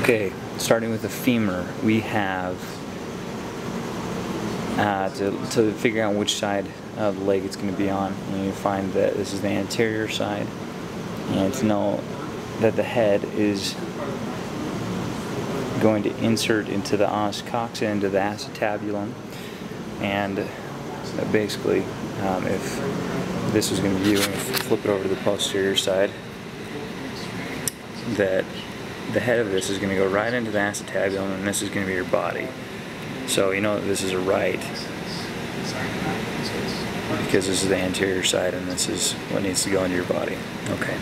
Okay, starting with the femur, we have to figure out which side of the leg it's going to be on. And you find that this is the anterior side, and to know that the head is going to insert into the os coxa, into the acetabulum, and basically, if this was going to be you, and if you flip it over to the posterior side, that the head of this is going to go right into the acetabulum, and this is going to be your body. So you know that this is a right, because this is the anterior side, and this is what needs to go into your body. Okay.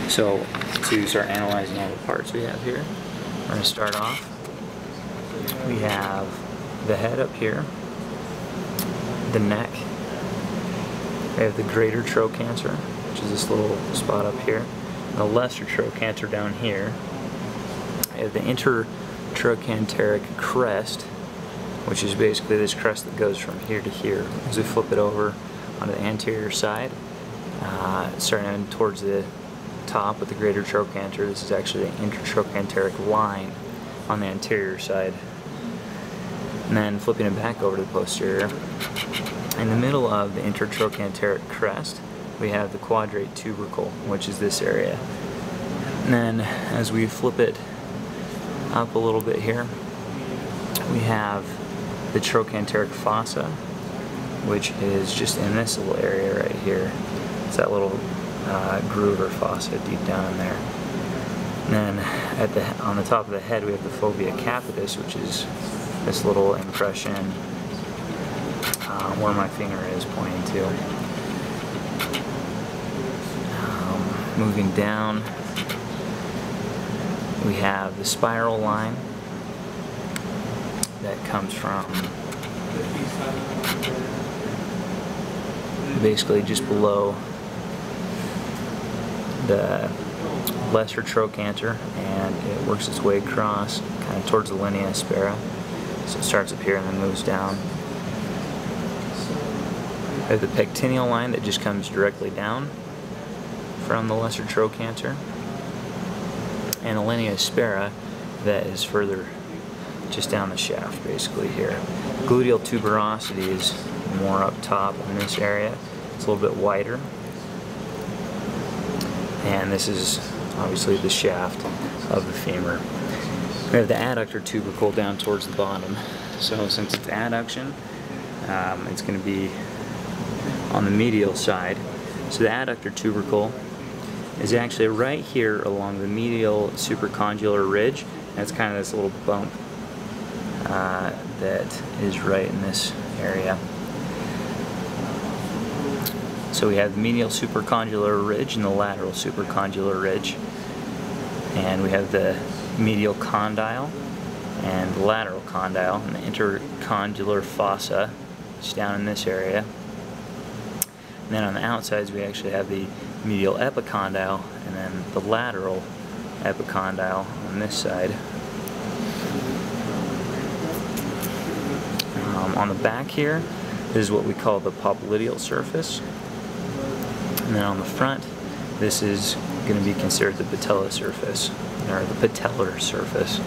So to start analyzing all the parts we have here, we're going to start off. We have the head up here, the neck. We have the greater trochanter, which is this little spot up here, and the lesser trochanter down here. We have the intertrochanteric crest, which is basically this crest that goes from here to here. As we flip it over onto the anterior side, starting towards the top with the greater trochanter, this is actually the intertrochanteric line on the anterior side. And then flipping it back over to the posterior, in the middle of the intertrochanteric crest, we have the quadrate tubercle, which is this area. And then as we flip it up a little bit here, we have the trochanteric fossa, which is just in this little area right here. It's that little groove or fossa deep down in there. And then on the top of the head, we have the fovea capitis, which is this little impression where my finger is pointing to. Moving down, we have the spiral line that comes from basically just below the lesser trochanter, and it works its way across kind of towards the linea aspera. So it starts up here and then moves down. We have the pectineal line that just comes directly down from the lesser trochanter, and the linea aspera that is further just down the shaft basically here. Gluteal tuberosity is more up top in this area. It's a little bit wider, and this is obviously the shaft of the femur. We have the adductor tubercle down towards the bottom. So since it's adduction, it's going to be on the medial side. So the adductor tubercle is actually right here along the medial supracondylar ridge. That's kind of this little bump that is right in this area. So we have the medial supracondylar ridge and the lateral supracondylar ridge, and we have the medial condyle and the lateral condyle, and the intercondylar fossa just down in this area. And then on the outsides we actually have the medial epicondyle and then the lateral epicondyle on this side. On the back here, this is what we call the popliteal surface. And then on the front, this is going to be considered the patella surface, or the patellar surface.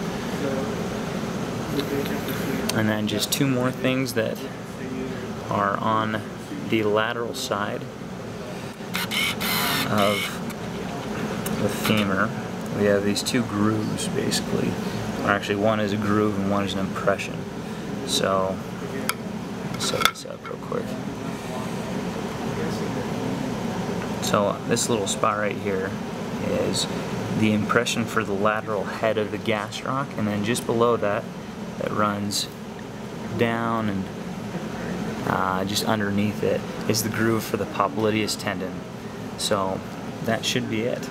And then just two more things that are on the lateral side of the femur. We have these two grooves basically, or actually one is a groove and one is an impression. So let's set this up real quick. So this little spot right here is the impression for the lateral head of the gastroc, and then just below that, that runs down and just underneath it is the groove for the popliteus tendon. So that should be it.